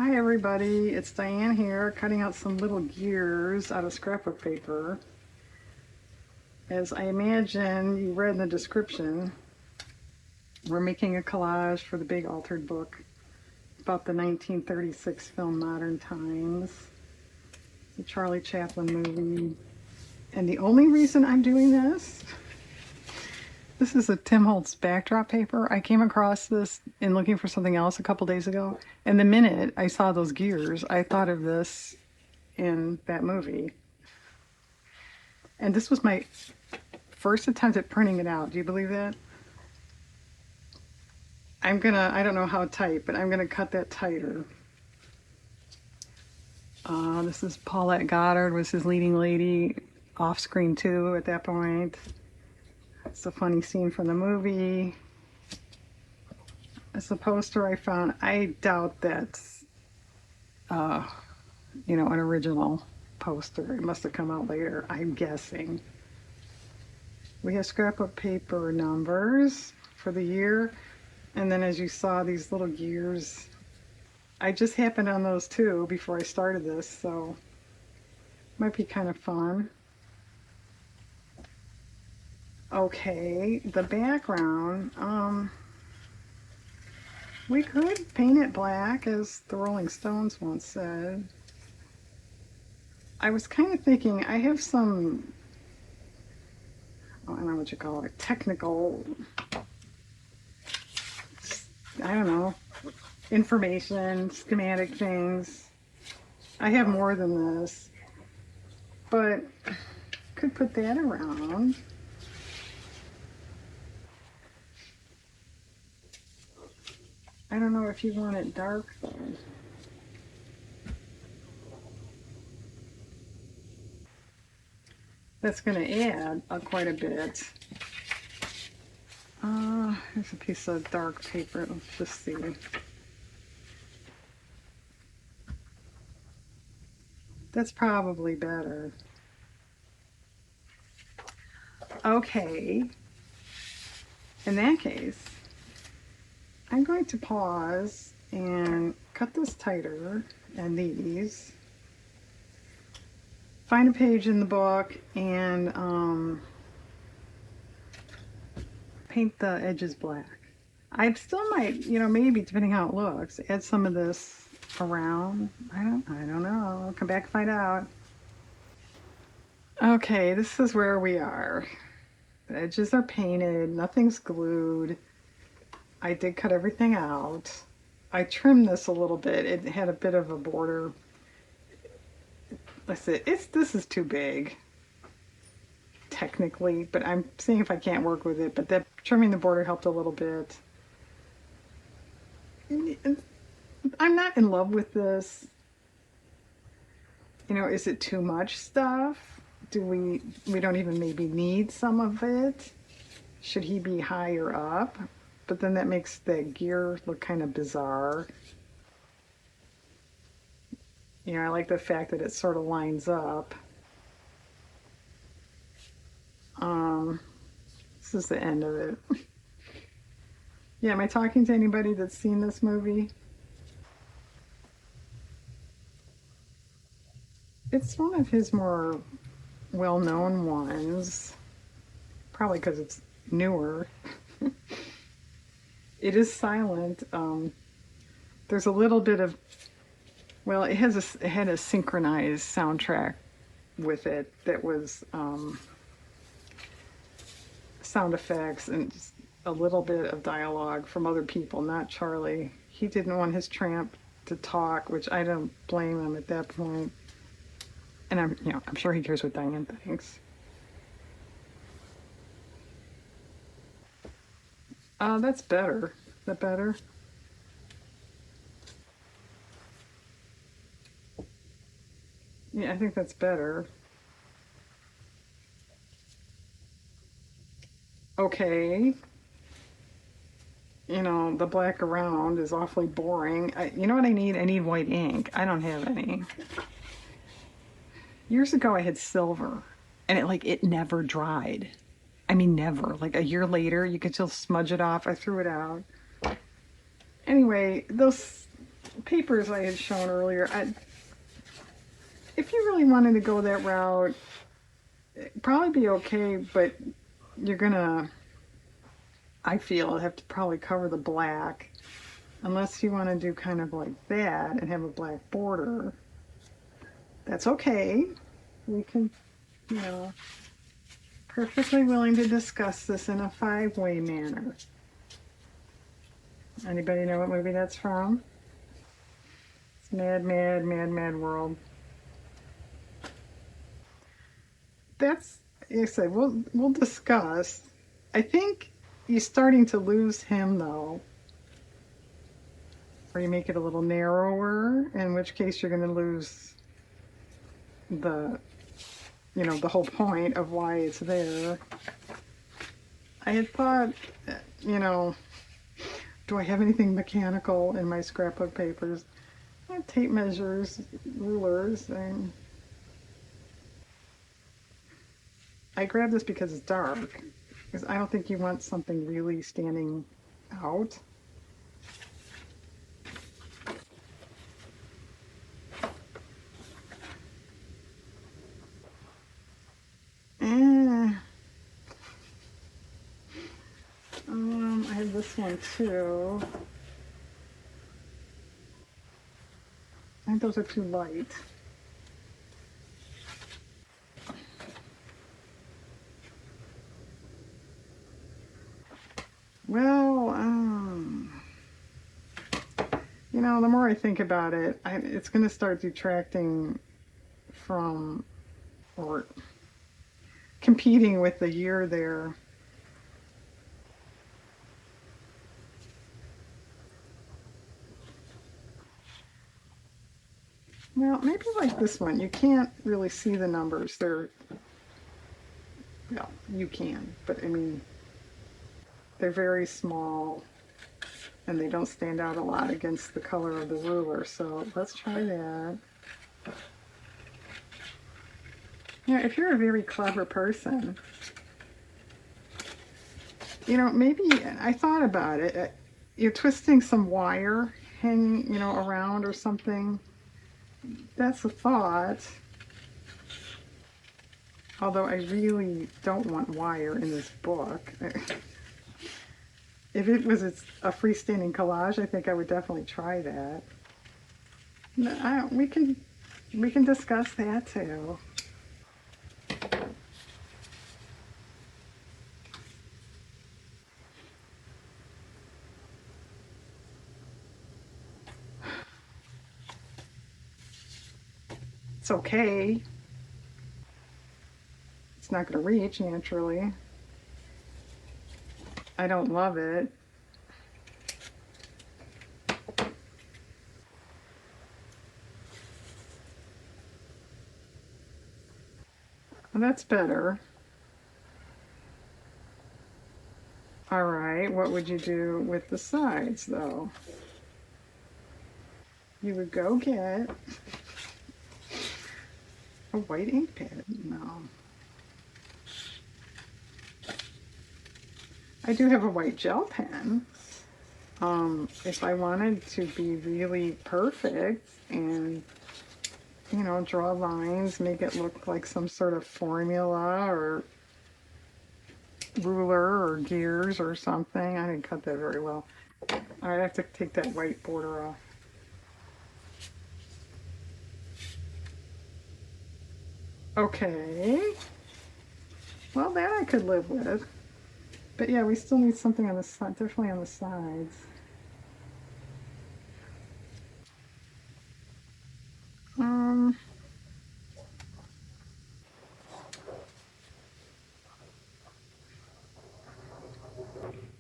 Hi everybody, it's Diane here, cutting out some little gears out of scrapbook paper. As I imagine you read in the description, we're making a collage for the big altered book about the 1936 film Modern Times, the Charlie Chaplin movie. And the only reason I'm doing this is a Tim Holtz backdrop paper. I came across this in looking for something else a couple days ago, and the minute I saw those gears, I thought of this in that movie. And this was my first attempt at printing it out. Do you believe that? I don't know how tight, but I'm gonna cut that tighter. This is Paulette Goddard was his leading lady, off screen too at that point. It's a funny scene from the movie. It's a poster I found. I doubt that's, an original poster. It must have come out later, I'm guessing. We have scrapbook paper numbers for the year. And then as you saw, these little gears, I just happened on those too before I started this, so might be kind of fun. Okay, the background, we could paint it black, as the Rolling Stones once said. I was kind of thinking, I have some, I don't know what you call it, technical, I don't know, information, schematic things. I have more than this, but could put that around. I don't know if you want it dark though. That's going to add quite a bit. Here's a piece of dark paper. Let's just see. That's probably better. Okay. In that case, I'm going to pause and cut this tighter and these. Find a page in the book and paint the edges black. I still might, maybe depending how it looks, add some of this around. I don't know. I'll come back and find out. Okay, this is where we are. The edges are painted, nothing's glued. I did cut everything out. I trimmed this a little bit. It had a bit of a border. Let's see, this is too big, technically, but I'm seeing if I can't work with it. But that trimming the border helped a little bit. I'm not in love with this. Is it too much stuff? Do we don't even maybe need some of it? Should he be higher up? But then that makes the gear look kind of bizarre. I like the fact that it sort of lines up. This is the end of it. Yeah, am I talking to anybody that's seen this movie? It's one of his more well-known ones, probably because it's newer. It is silent. There's a little bit of, well, it had a synchronized soundtrack with it that was sound effects and just a little bit of dialogue from other people, not Charlie. He didn't want his tramp to talk, which I don't blame him at that point. And I'm sure he cares what Diane thinks. That's better. Is that better? Yeah, I think that's better. Okay. The black around is awfully boring. You know what I need? I need white ink. I don't have any. Years ago, I had silver, and it never dried. I mean, never. Like a year later, you could still smudge it off. I threw it out. Anyway, those papers I had shown earlier, if you really wanted to go that route, it'd probably be okay, but you're gonna, I feel, have to probably cover the black, unless you want to do kind of like that and have a black border. That's okay. We can, you know, perfectly willing to discuss this in a five-way manner. Anybody know what movie that's from? It's Mad, Mad, Mad, Mad World. That's, like I said, we'll discuss. I think you're starting to lose him though, or you make it a little narrower, in which case you're going to lose the, the whole point of why it's there. I had thought, you know, do I have anything mechanical in my scrapbook papers? I have tape measures, rulers, and I grabbed this because it's dark. Because I don't think you want something really standing out. Eh. I have this one too. I think those are too light. Well, the more I think about it, it's going to start detracting from or competing with the year there. Well, maybe like this one. You can't really see the numbers. Well, you can, but I mean, they're very small and they don't stand out a lot against the color of the ruler. So let's try that. If you're a very clever person, maybe I thought about it. You're twisting some wire hanging, around or something. That's a thought. Although I really don't want wire in this book. If it was a freestanding collage, I think I would definitely try that. We can discuss that too. It's okay. It's not going to reach naturally. I don't love it. Well, that's better. All right, what would you do with the sides though? You would go get a white ink pad. No. I do have a white gel pen. If I wanted to be really perfect and, draw lines, make it look like some sort of formula or ruler or gears or something. I didn't cut that very well. All right, I have to take that white border off. Okay. Well, that I could live with. But yeah, we still need something on the side, definitely on the sides. Um,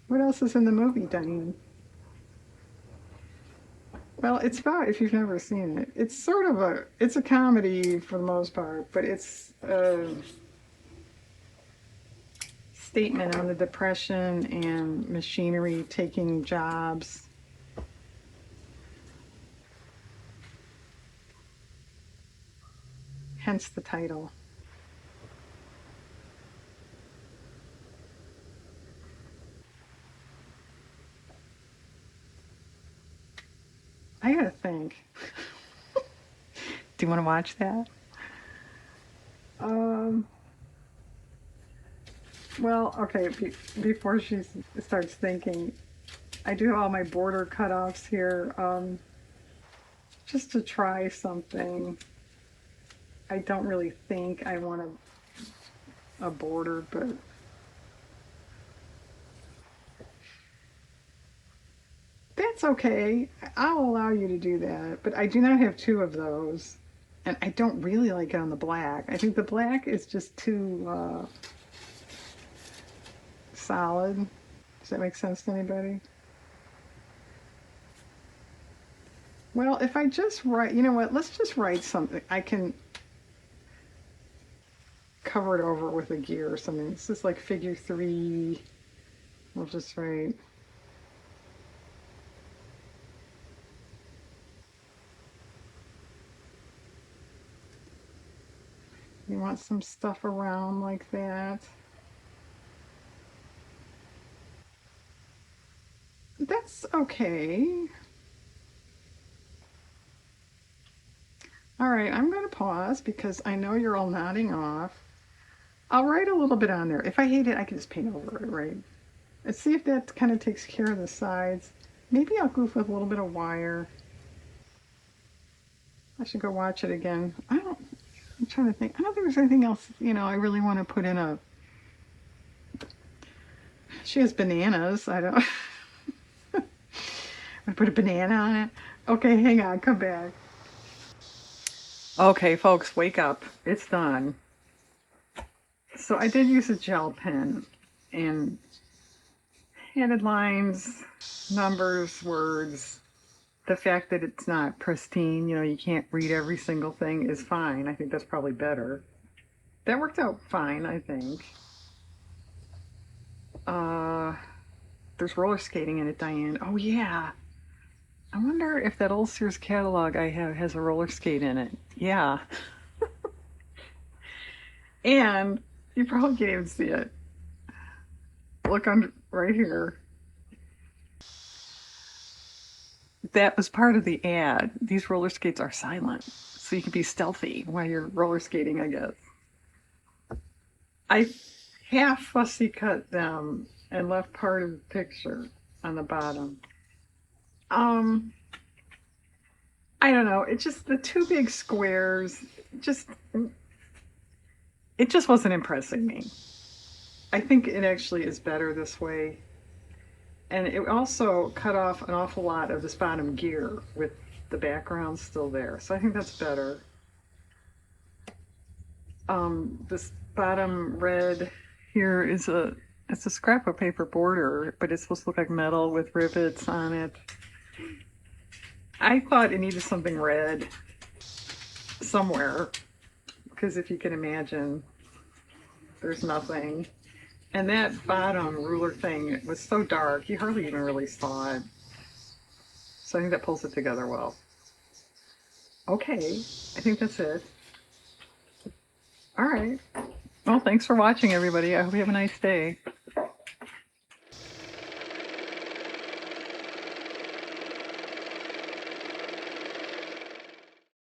what else is in the movie, Diane? Well, it's about, if you've never seen it, it's sort of it's a comedy for the most part, but it's a statement on the Depression and machinery taking jobs. Hence the title. I gotta think. Do you want to watch that? Um, well, okay, before she starts thinking, I do have all my border cutoffs here, just to try something. I don't really think I want a border, but that's okay. I'll allow you to do that. But I do not have two of those. And I don't really like it on the black. I think the black is just too solid. Does that make sense to anybody? Well, if I just write, you know what? Let's just write something. I can cover it over with a gear or something. This is like figure 3. We'll just write. You want some stuff around like that. That's okay. All right, I'm going to pause because I know you're all nodding off. I'll write a little bit on there. If I hate it, I can just paint over it, right? Let's see if that kind of takes care of the sides. Maybe I'll goof with a little bit of wire. I should go watch it again. I'm trying to think. I don't think there's anything else, I really want to put in a... She has bananas. I don't... I put a banana on it. Okay, hang on, come back. Okay, folks, wake up. It's done. So I did use a gel pen and added lines, numbers, words. The fact that it's not pristine, you can't read every single thing is fine. I think that's probably better. That worked out fine, I think. There's roller skating in it, Diane. Oh, yeah. I wonder if that old Sears catalog I have has a roller skate in it. Yeah. And you probably can't even see it. Look on right here. That was part of the ad. These roller skates are silent, so you can be stealthy while you're roller skating, I guess. I half fussy cut them and left part of the picture on the bottom. I don't know. It's just the two big squares. Just it just wasn't impressing me. I think it actually is better this way. And it also cut off an awful lot of this bottom gear with the background still there. So I think that's better. This bottom red here it's a scrap of paper border, but it's supposed to look like metal with rivets on it. I thought it needed something red somewhere, because if you can imagine, there's nothing. And that bottom ruler thing was so dark, you hardly even really saw it. So I think that pulls it together well. Okay, I think that's it. All right. Well, thanks for watching, everybody. I hope you have a nice day.